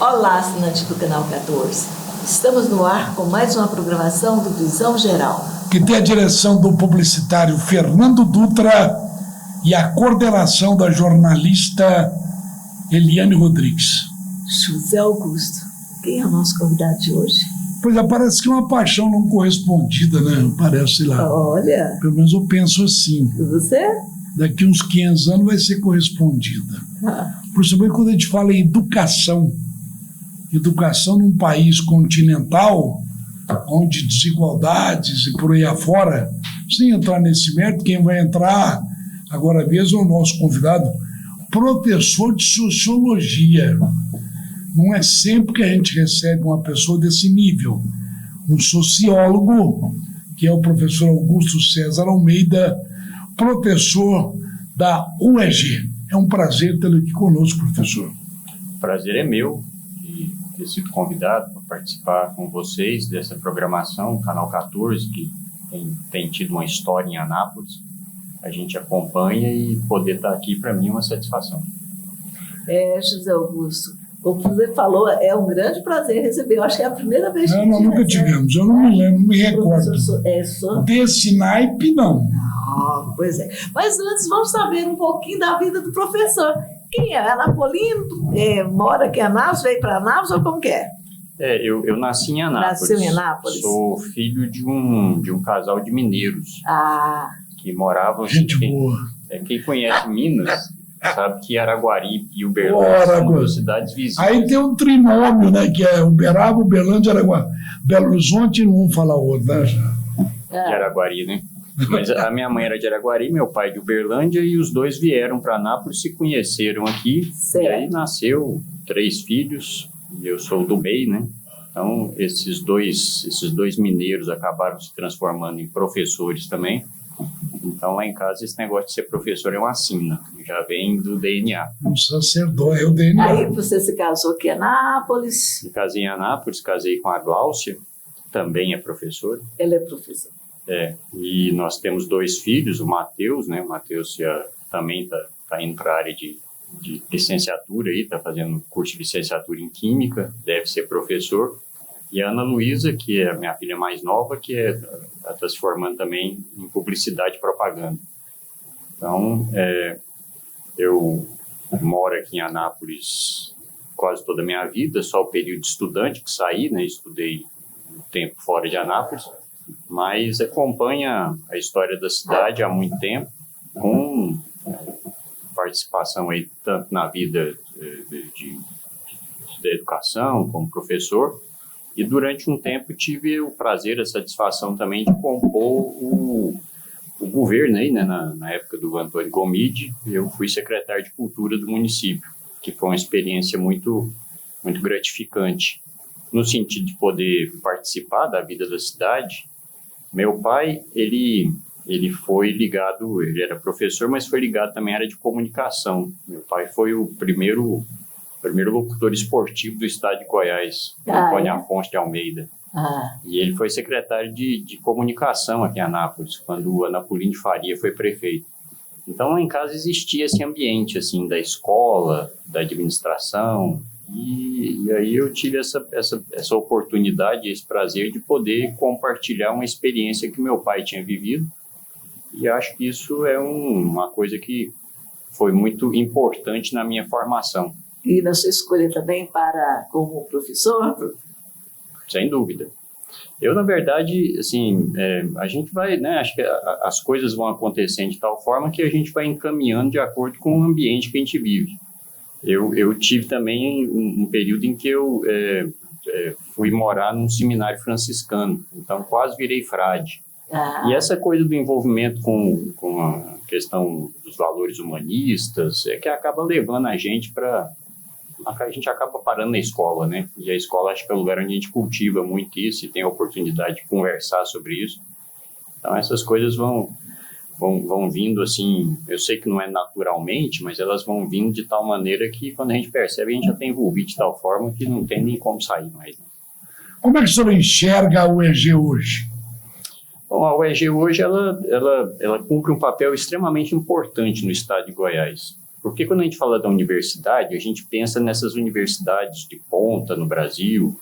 Olá, assinante do Canal 14. Estamos no ar com mais uma programação do Visão Geral, que tem a direção do publicitário Fernando Dutra e a coordenação da jornalista Eliane Rodrigues. José Augusto, quem é o nosso convidado de hoje? Pois é, parece que é uma paixão não correspondida, né? Parece lá. Olha. Pelo menos eu penso assim. E você? Daqui uns 500 anos vai ser correspondida. Principalmente quando a gente fala em educação num país continental, onde desigualdades e por aí afora, sem entrar nesse mérito, quem vai entrar agora mesmo é o nosso convidado, professor de sociologia. Não é sempre que a gente recebe uma pessoa desse nível. Um sociólogo, que é o professor Augusto César Almeida, professor da UEG. É um prazer tê-lo aqui conosco, professor. O prazer é meu de ter sido convidado para participar com vocês dessa programação, Canal 14, que tem tido uma história em Anápolis. A gente acompanha e poder estar aqui, para mim, é uma satisfação. José Augusto, como você falou, é um grande prazer receber. Eu acho que é a primeira vez que nós nunca tivemos, eu não me lembro, não me recordo. Desse naipe, não. Pois é. Mas antes, vamos saber um pouquinho da vida do professor. Quem é? Anapolino? Mora aqui em Anápolis? Veio para Anápolis ou como que é? Eu nasci em Anápolis. Nasceu em Anápolis? Sou filho de um casal de mineiros. Que moravam... Gente boa. Quem conhece Minas sabe que Araguari e Uberlândia são duas cidades vizinhas. Aí tem um trinômio, né? Que é Uberaba, Uberlândia, Araguari. Belo Horizonte, não vamos falar outro, né? De Araguari, né? Mas a minha mãe era de Araguari, meu pai de Uberlândia, e os dois vieram para Anápolis, se conheceram aqui. Certo. E aí nasceu 3 filhos, e eu sou do meio, né? Então, esses dois mineiros acabaram se transformando em professores também. Então, lá em casa, esse negócio de ser professor é uma sina, já vem do DNA. Um sacerdote, é o DNA. Aí você se casou aqui em Anápolis? Me casei em Anápolis, casei com a Gláucia, que também é professora. Ela é professora. E nós temos 2 filhos, o Matheus, né? O Matheus também tá indo para a área de licenciatura aí, está fazendo curso de licenciatura em Química, deve ser professor. E a Ana Luísa, que é a minha filha mais nova, que está se formando também em Publicidade e Propaganda. Então, eu moro aqui em Anápolis quase toda a minha vida, só o período de estudante que saí, né? Estudei um tempo fora de Anápolis, mas acompanha a história da cidade há muito tempo, com participação aí tanto na vida da educação como professor. E durante um tempo tive o prazer, a satisfação também de compor o governo aí, né, na época do Antônio Gomide. Eu fui secretário de Cultura do município, que foi uma experiência muito, muito gratificante, no sentido de poder participar da vida da cidade. Meu pai, ele foi ligado, ele era professor, mas foi ligado também à área de comunicação. Meu pai foi o primeiro locutor esportivo do estado de Goiás, Antônio Afonso de Almeida. E ele foi secretário de comunicação aqui em Anápolis, quando o Anapolino de Faria foi prefeito. Então, lá em casa existia esse ambiente, assim, da escola, da administração, e aí eu tive essa oportunidade, esse prazer de poder compartilhar uma experiência que meu pai tinha vivido, e acho que isso é uma coisa que foi muito importante na minha formação. E na sua escolha também como professor? Sem dúvida. Eu, na verdade, assim, a gente vai, né, acho que as coisas vão acontecendo de tal forma que a gente vai encaminhando de acordo com o ambiente que a gente vive. Eu tive também um período em que eu fui morar num seminário franciscano, então quase virei frade. E essa coisa do envolvimento com a questão dos valores humanistas é que acaba levando a gente a gente acaba parando na escola, né? E a escola acho que é o lugar onde a gente cultiva muito isso e tem a oportunidade de conversar sobre isso. Então essas coisas vão vindo assim, eu sei que não é naturalmente, mas elas vão vindo de tal maneira que quando a gente percebe, a gente já tem envolvido de tal forma que não tem nem como sair mais. Né? Como é que o senhor enxerga a UEG hoje? Bom, a UEG hoje ela cumpre um papel extremamente importante no estado de Goiás. Porque quando a gente fala da universidade, a gente pensa nessas universidades de ponta no Brasil,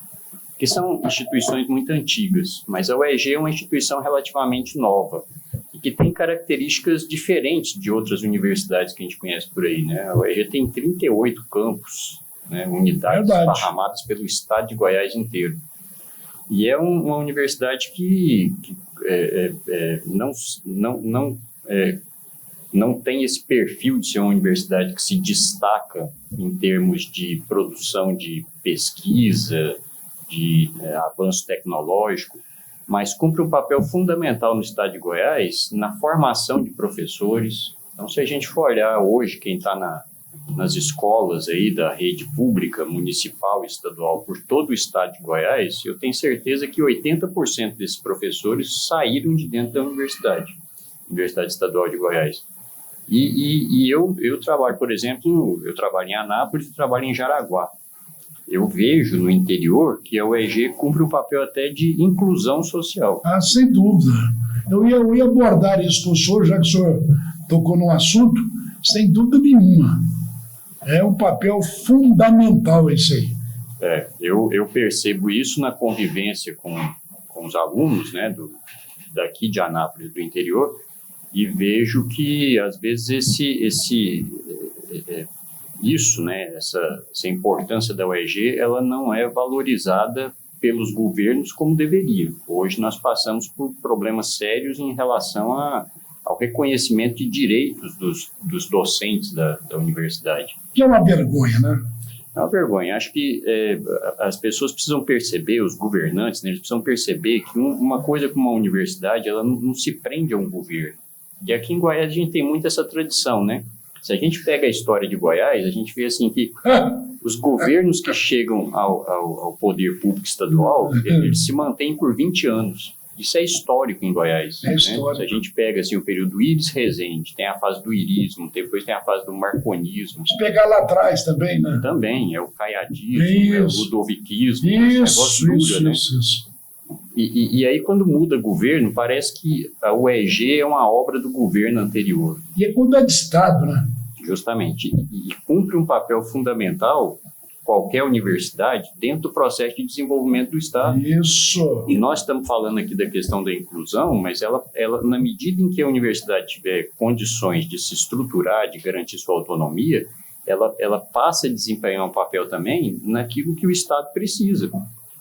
que são instituições muito antigas, mas a UEG é uma instituição relativamente nova e que tem características diferentes de outras universidades que a gente conhece por aí, né? A UEG tem 38 campos, né, unidades esparramadas pelo estado de Goiás inteiro. E é uma universidade que não tem esse perfil de ser uma universidade que se destaca em termos de produção de pesquisa, de avanço tecnológico, mas cumpre um papel fundamental no estado de Goiás na formação de professores. Então, se a gente for olhar hoje quem está nas escolas aí da rede pública, municipal e estadual por todo o estado de Goiás, eu tenho certeza que 80% desses professores saíram de dentro da Universidade Estadual de Goiás. E eu trabalho, por exemplo, eu trabalho em Anápolis e trabalho em Jaraguá. Eu vejo no interior que a UEG cumpre um papel até de inclusão social. Ah, sem dúvida. Eu ia abordar isso com o senhor, já que o senhor tocou no assunto, sem dúvida nenhuma. É um papel fundamental esse aí. Eu percebo isso na convivência com os alunos, né, daqui de Anápolis, do interior, e vejo que, às vezes, isso, né, essa importância da UEG, ela não é valorizada pelos governos como deveria. Hoje nós passamos por problemas sérios em relação ao reconhecimento de direitos dos docentes da universidade. Que é uma vergonha, né? É uma vergonha. Acho que as pessoas precisam perceber, os governantes, né, eles precisam perceber que uma coisa como uma universidade, ela não se prende a um governo. E aqui em Goiás a gente tem muito essa tradição, né? Se a gente pega a história de Goiás, a gente vê assim que os governos que chegam ao poder público estadual, eles se mantêm por 20 anos. Isso é histórico em Goiás. É histórico. Né? Se a gente pega assim, o período do Íris Rezende, tem a fase do irismo, depois tem a fase do marconismo. Se pegar lá atrás também, né? Também, é o caiadismo, é o ludoviquismo. Isso. E aí, quando muda governo, parece que a UEG é uma obra do governo anterior. E é quando é de Estado, né? Justamente. E cumpre um papel fundamental, qualquer universidade, dentro do processo de desenvolvimento do Estado. Isso. E nós estamos falando aqui da questão da inclusão, mas ela, na medida em que a universidade tiver condições de se estruturar, de garantir sua autonomia, ela passa a desempenhar um papel também naquilo que o Estado precisa.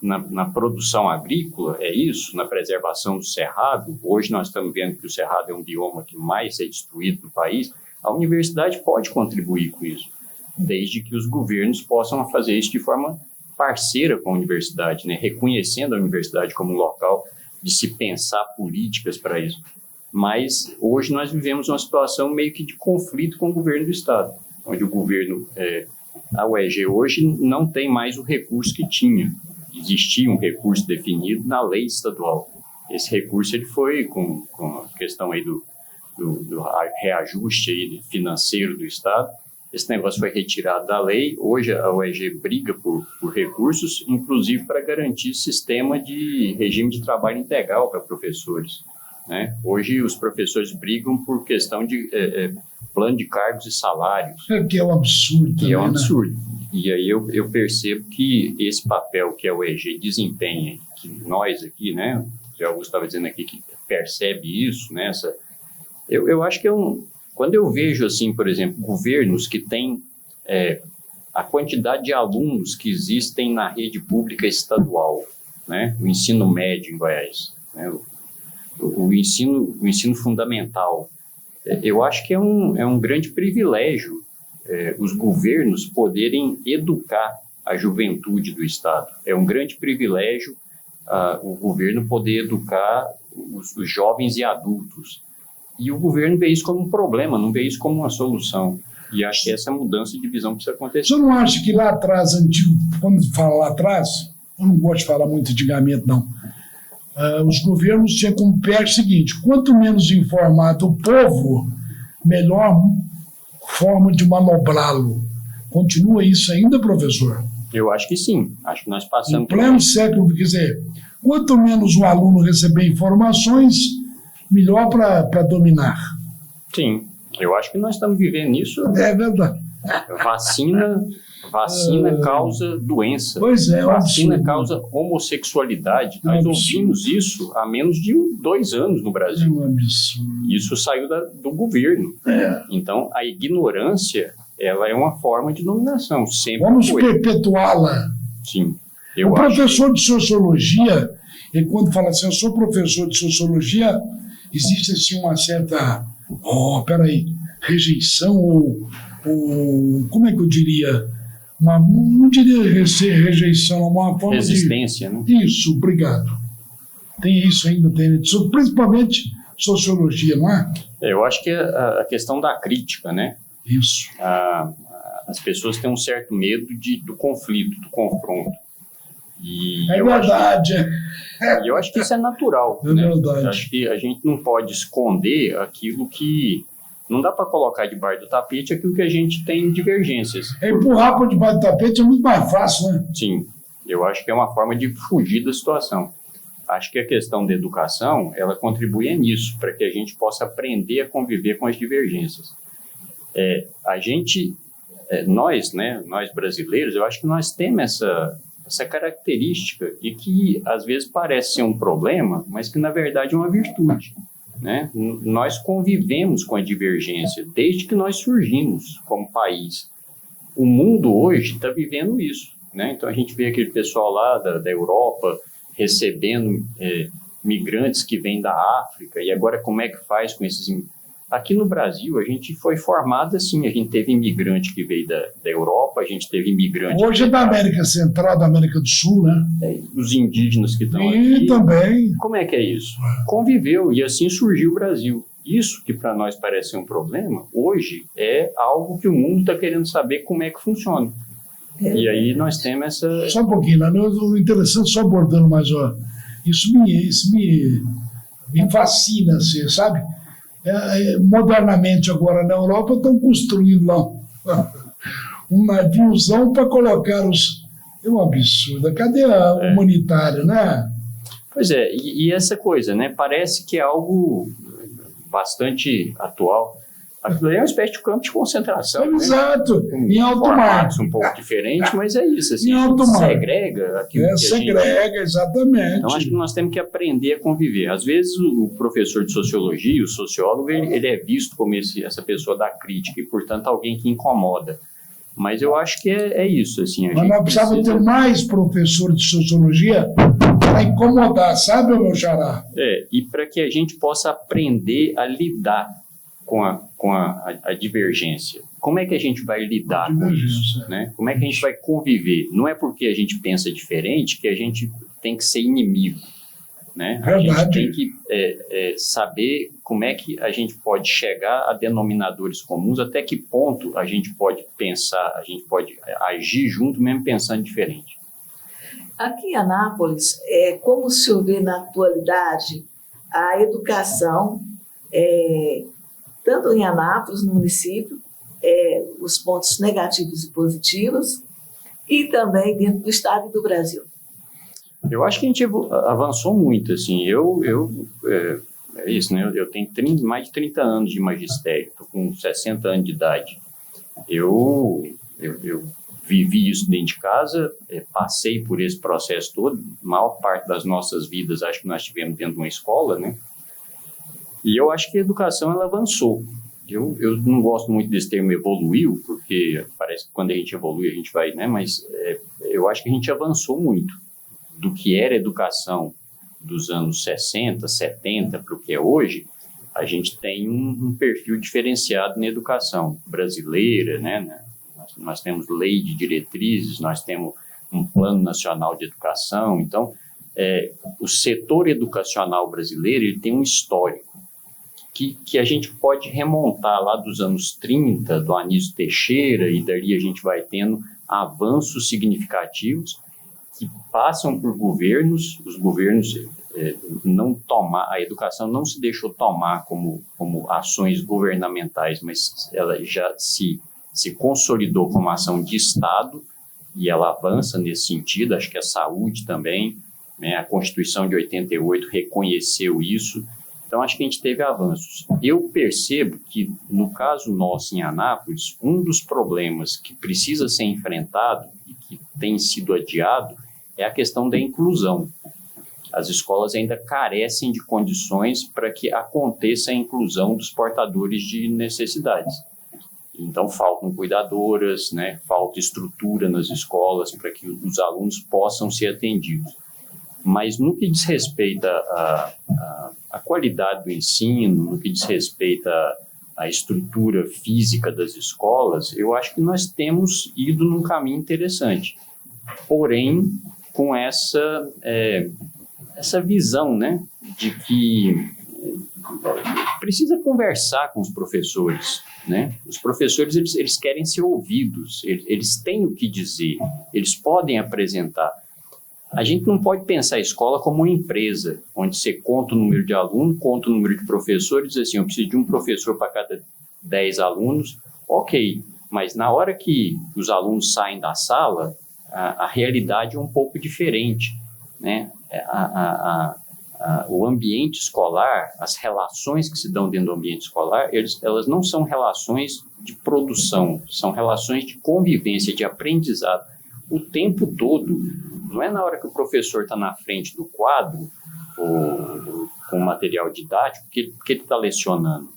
Na produção agrícola, é isso, na preservação do cerrado. Hoje nós estamos vendo que o cerrado é um bioma que mais é destruído no país. A universidade pode contribuir com isso, desde que os governos possam fazer isso de forma parceira com a universidade, né? Reconhecendo a universidade como um local de se pensar políticas para isso. Mas hoje nós vivemos uma situação meio que de conflito com o governo do Estado, onde o governo, a UEG hoje não tem mais o recurso que tinha. Existia um recurso definido na lei estadual. Esse recurso ele foi com a questão aí do reajuste aí financeiro do Estado. Esse negócio foi retirado da lei. Hoje a UEG briga por recursos, inclusive para garantir sistema de regime de trabalho integral para professores, né? Hoje os professores brigam por questão de plano de cargos e salários. Que é um absurdo. Que é um absurdo. E aí eu percebo que esse papel que a UEG desempenha, que nós aqui, né, o Zé Augusto estava dizendo aqui que percebe isso, né, eu acho que quando eu vejo, assim, por exemplo, governos que têm a quantidade de alunos que existem na rede pública estadual, né, o ensino médio em Goiás, né, o ensino fundamental, eu acho que é um grande privilégio os governos poderem educar a juventude do Estado. É um grande privilégio o governo poder educar os jovens e adultos. E o governo vê isso como um problema, não vê isso como uma solução. E acho que essa mudança de visão precisa acontecer. Você não acha que lá atrás, quando fala lá atrás, eu não gosto de falar muito antigamente, não. Os governos tinham como pé o seguinte: quanto menos informado o povo, melhor forma de manobrá-lo. Continua isso ainda, professor? Eu acho que sim. Acho que nós passamos... Em pleno século, quer dizer, quanto menos o aluno receber informações, melhor para dominar. Sim. Eu acho que nós estamos vivendo isso. É verdade. Vacina causa doença. Pois é, vacina absurdo. causa homossexualidade. Nós ouvimos isso há menos de 2 anos no Brasil. É um absurdo. Isso saiu do governo. Então, a ignorância, ela é uma forma de dominação. Sempre Vamos foi. perpetuá-la. Sim. O professor de sociologia, ele quando fala assim, eu sou professor de sociologia, existe assim uma certa, rejeição ou como é que eu diria? Não diria rejeição, uma forma resistência, né? Isso, obrigado. Tem isso ainda, principalmente sociologia, não é? Eu acho que a questão da crítica, né? Isso. As pessoas têm um certo medo do conflito, do confronto. E é verdade. Eu acho que isso é natural. É verdade. Eu acho que a gente não pode esconder aquilo que... Não dá para colocar debaixo do tapete aquilo que a gente tem divergências. Empurrar por debaixo do tapete é muito mais fácil, né? Sim, eu acho que é uma forma de fugir da situação. Acho que a questão da educação, ela contribui nisso, para que a gente possa aprender a conviver com as divergências. Nós brasileiros, eu acho que nós temos essa característica e que às vezes parece ser um problema, mas que na verdade é uma virtude. Né? Nós convivemos com a divergência desde que nós surgimos como país. O mundo hoje está vivendo isso. Né? Então a gente vê aquele pessoal lá da Europa recebendo migrantes que vêm da África, e agora como é que faz com esses imigrantes? Aqui no Brasil, a gente foi formado assim, a gente teve imigrante que veio da Europa, a gente teve imigrante... Hoje é da América Central, da América do Sul, né? Os indígenas que estão aqui. E também. Como é que é isso? Conviveu, e assim surgiu o Brasil. Isso que para nós parece um problema, hoje é algo que o mundo está querendo saber como é que funciona. E aí nós temos essa... Só um pouquinho, né? O interessante, só abordando mais, isso me fascina, assim, sabe? Modernamente agora na Europa estão construindo lá um naviozão para colocar os... É um absurdo. A cadeia humanitária, né? Pois é, e essa coisa, né? Parece que é algo bastante atual. Aquilo é uma espécie de campo de concentração. Exato, né? Em alto mar. Um pouco diferente, mas é isso. Assim, em alto mar. Segrega aquilo que segrega, exatamente. Então, acho que nós temos que aprender a conviver. Às vezes, o professor de sociologia, o sociólogo, ele é visto como essa pessoa da crítica e, portanto, alguém que incomoda. Mas eu acho que é isso. Assim, mas nós precisamos ter mais professor de sociologia para incomodar, sabe, meu xará? E para que a gente possa aprender a lidar com a divergência. Como é que a gente vai lidar com isso? Né? Como é que a gente vai conviver? Não é porque a gente pensa diferente que a gente tem que ser inimigo. Né? A gente tem que saber como é que a gente pode chegar a denominadores comuns, até que ponto a gente pode pensar, a gente pode agir junto, mesmo pensando diferente. Aqui em Anápolis, como o senhor vê na atualidade a educação, tanto em Anápolis, no município, os pontos negativos e positivos, e também dentro do estado e do Brasil? Eu acho que a gente avançou muito, assim, é isso, né? Eu tenho mais de 30 anos de magistério, estou com 60 anos de idade. Eu vivi isso dentro de casa, passei por esse processo todo, a maior parte das nossas vidas acho que nós tivemos dentro de uma escola, né? E eu acho que a educação ela avançou. Eu não gosto muito desse termo evoluiu, porque parece que quando a gente evolui a gente vai, né? Mas eu acho que a gente avançou muito do que era educação dos anos 60, 70 para o que é hoje. A gente tem um perfil diferenciado na educação brasileira, né? Nós temos lei de diretrizes, nós temos um plano nacional de educação. Então, o setor educacional brasileiro ele tem um histórico que a gente pode remontar lá dos anos 30, do Anísio Teixeira, e dali a gente vai tendo avanços significativos que passam por governos, os governos a educação não se deixou tomar como ações governamentais, mas ela já se consolidou como ação de Estado e ela avança nesse sentido. Acho que a saúde também, né, a Constituição de 88 reconheceu isso, Então, acho que a gente teve avanços. Eu percebo que, no caso nosso em Anápolis, um dos problemas que precisa ser enfrentado e que tem sido adiado é a questão da inclusão. As escolas ainda carecem de condições para que aconteça a inclusão dos portadores de necessidades. Então, faltam cuidadoras, né? Falta estrutura nas escolas para que os alunos possam ser atendidos. Mas no que diz respeito à qualidade do ensino, no que diz respeito à estrutura física das escolas, eu acho que nós temos ido num caminho interessante. Porém, com essa visão, né, de que precisa conversar com os professores, né? Os professores eles querem ser ouvidos, eles têm o que dizer, eles podem apresentar. A gente não pode pensar a escola como uma empresa, onde você conta o número de alunos, conta o número de professores, diz assim, eu preciso de um professor para cada 10 alunos, ok, mas na hora que os alunos saem da sala, a realidade é um pouco diferente, né? O ambiente escolar, as relações que se dão dentro do ambiente escolar, elas não são relações de produção, são relações de convivência, de aprendizado, o tempo todo. Não é na hora que o professor está na frente do quadro, ou com o material didático, que ele está lecionando.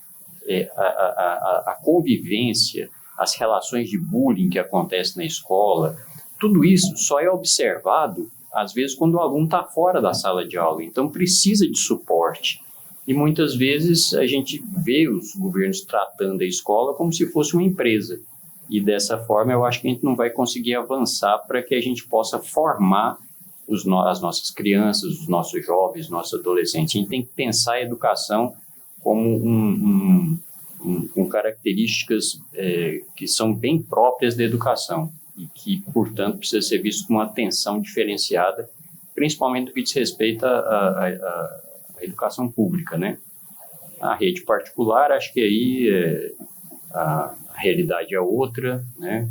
A convivência, as relações de bullying que acontecem na escola, tudo isso só é observado, às vezes, quando o aluno está fora da sala de aula. Então, precisa de suporte. E muitas vezes a gente vê os governos tratando a escola como se fosse uma empresa. E dessa forma eu acho que a gente não vai conseguir avançar para que a gente possa formar as nossas crianças, os nossos jovens, os nossos adolescentes. A gente tem que pensar a educação como com características que são bem próprias da educação e que, portanto, precisa ser visto com uma atenção diferenciada, principalmente no que diz respeito à educação pública, né? A rede particular, acho que aí a realidade é outra, né?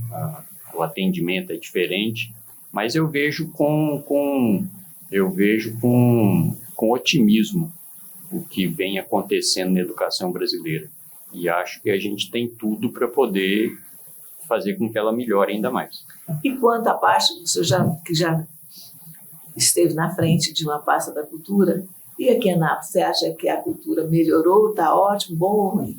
O atendimento é diferente, mas eu vejo com otimismo o que vem acontecendo na educação brasileira. E acho que a gente tem tudo para poder fazer com que ela melhore ainda mais. E quanto à parte do senhor que já esteve na frente de uma pasta da cultura, e aqui em Anápolis, você acha que a cultura melhorou, está ótimo, bom ou ruim?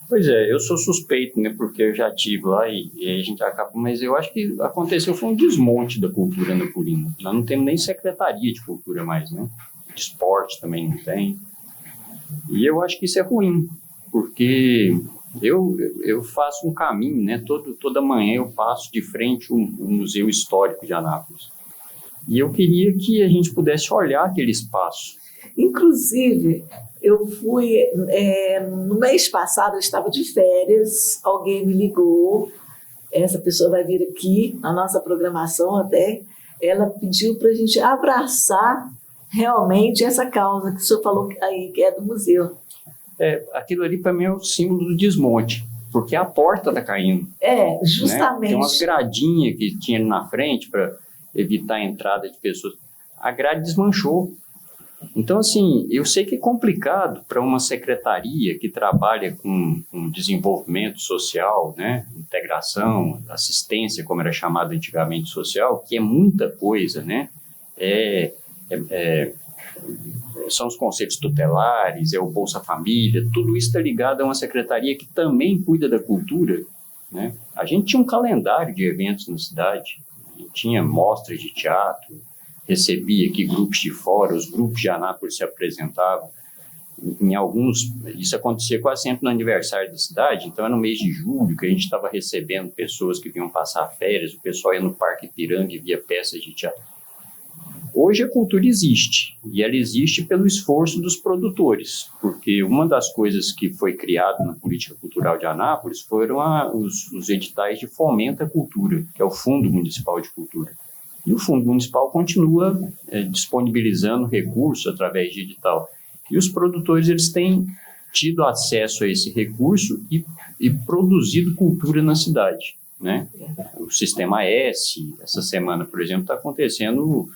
Pois é, eu sou suspeito, né, porque eu já estive lá e a gente acaba, mas eu acho que aconteceu foi um desmonte da cultura napolina. Nós não temos nem secretaria de cultura mais, né? De esporte também não tem. E eu acho que isso é ruim, porque eu faço um caminho, né? Toda manhã eu passo de frente ao Museu Histórico de Anápolis. E eu queria que a gente pudesse olhar aquele espaço. Inclusive, eu fui, no mês passado, eu estava de férias, alguém me ligou, essa pessoa vai vir aqui, na nossa programação até, ela pediu para a gente abraçar realmente essa causa que o senhor falou aí, que é do museu. Aquilo ali para mim é o símbolo do desmonte, porque a porta está caindo. Justamente. Né? Tem umas gradinhas que tinha ali na frente para evitar a entrada de pessoas. A grade desmanchou. Então, assim, eu sei que é complicado para uma secretaria que trabalha com desenvolvimento social, né, integração, assistência, como era chamado antigamente social, que é muita coisa, né? São os conselhos tutelares, é o Bolsa Família, tudo isso está ligado a uma secretaria que também cuida da cultura, né? A gente tinha um calendário de eventos na cidade, a gente tinha mostras de teatro, recebia aqui grupos de fora, os grupos de Anápolis se apresentavam. Em alguns, isso acontecia quase sempre no aniversário da cidade, então era no mês de julho que a gente estava recebendo pessoas que vinham passar férias, o pessoal ia no Parque Ipiranga e via peças de teatro. Hoje a cultura existe, e ela existe pelo esforço dos produtores, porque uma das coisas que foi criada na política cultural de Anápolis foram os editais de fomento à cultura, que é o Fundo Municipal de Cultura. E o Fundo Municipal continua disponibilizando recursos através de edital. E os produtores eles têm tido acesso a esse recurso e produzido cultura na cidade, né? O Sistema S, essa semana, por exemplo, está acontecendo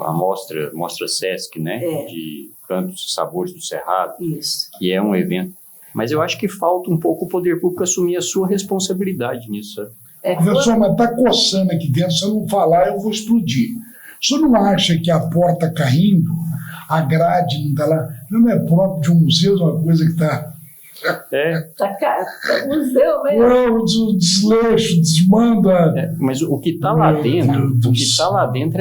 a Mostra Sesc, né? De Cantos e Sabores do Cerrado, Isso. que é um evento. Mas eu acho que falta um pouco o poder público assumir a sua responsabilidade nisso, sabe? Professor, mas está coçando aqui dentro, se eu não falar, eu vou explodir. O senhor não acha que a porta caindo, a grade não está lá, não é próprio de um museu, é uma coisa que está... Tá museu mesmo. O desleixo, desmanda. Mas o que está lá dentro,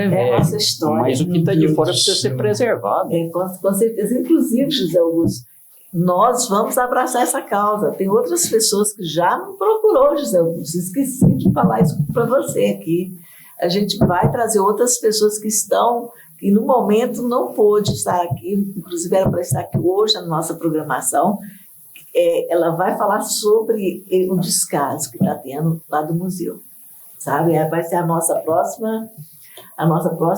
é velho. É a nossa história. Mas o que está de fora precisa ser preservado. Com certeza. Inclusive, José Augusto, nós vamos abraçar essa causa. Tem outras pessoas que já me procurou, José Augusto. Esqueci de falar isso para você aqui. A gente vai trazer outras pessoas que no momento não pôde estar aqui, inclusive era para estar aqui hoje na nossa programação. Ela vai falar sobre o descaso que está tendo lá do museu, sabe? Vai ser a nossa próxima,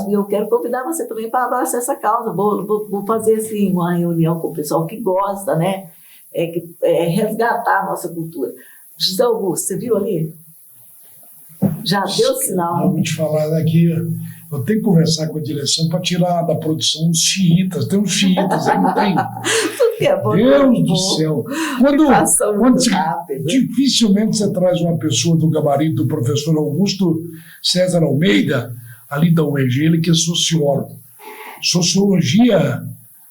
e eu quero convidar você também para abraçar essa causa. Vou fazer assim, uma reunião com o pessoal que gosta, né? Resgatar a nossa cultura. José Augusto, você viu ali? Já deu sinal. Eu vou te falar daqui, eu tenho que conversar com a direção para tirar da produção os xiitas. Tem uns xiitas aí, não tem? Deus do céu. Dificilmente você traz uma pessoa do gabarito do professor Augusto César Almeida, ali da UEG, ele que é sociólogo. Sociologia,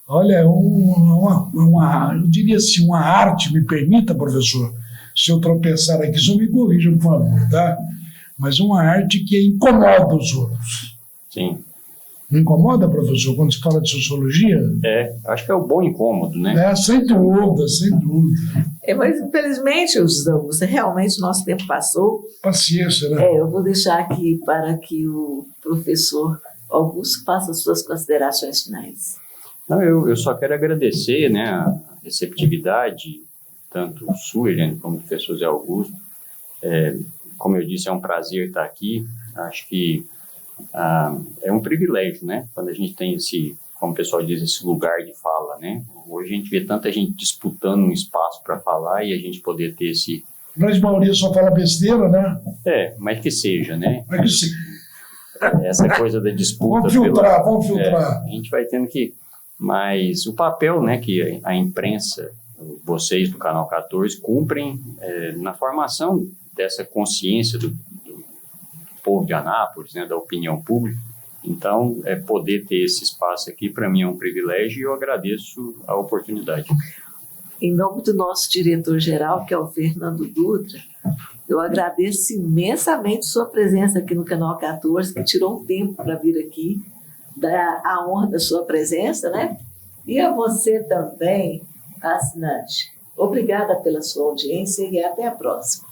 olha, eu diria assim, uma arte, me permita, professor, se eu tropeçar aqui, só me corrija, por favor, tá? Mas uma arte que incomoda os outros. Sim. Não incomoda, professor, quando se fala de sociologia? Acho que é o bom incômodo, né? Sem dúvida, sem dúvida. Mas, infelizmente, José Augusto, realmente o nosso tempo passou. Paciência, né? Eu vou deixar aqui para que o professor Augusto faça as suas considerações finais. Não, eu só quero agradecer, né, a receptividade, tanto sua, Eliane, como do professor Zé Augusto. Como eu disse, é um prazer estar aqui. Acho que é um privilégio, né? Quando a gente tem esse, como o pessoal diz, esse lugar de fala, né? Hoje a gente vê tanta gente disputando um espaço para falar e a gente poder ter esse... A grande maioria só fala besteira, né? Mas que seja, né? Mas que sim. Essa coisa da disputa... Vamos filtrar. A gente vai tendo que... Mas o papel, né, que a imprensa, vocês do Canal 14, cumprem na formação dessa consciência do povo de Anápolis, né, da opinião pública. Então, poder ter esse espaço aqui, para mim, é um privilégio e eu agradeço a oportunidade. Em nome do nosso diretor-geral, que é o Fernando Dutra, eu agradeço imensamente sua presença aqui no Canal 14, que tirou um tempo para vir aqui, dar a honra da sua presença, né? E a você também, assinante. Obrigada pela sua audiência e até a próxima.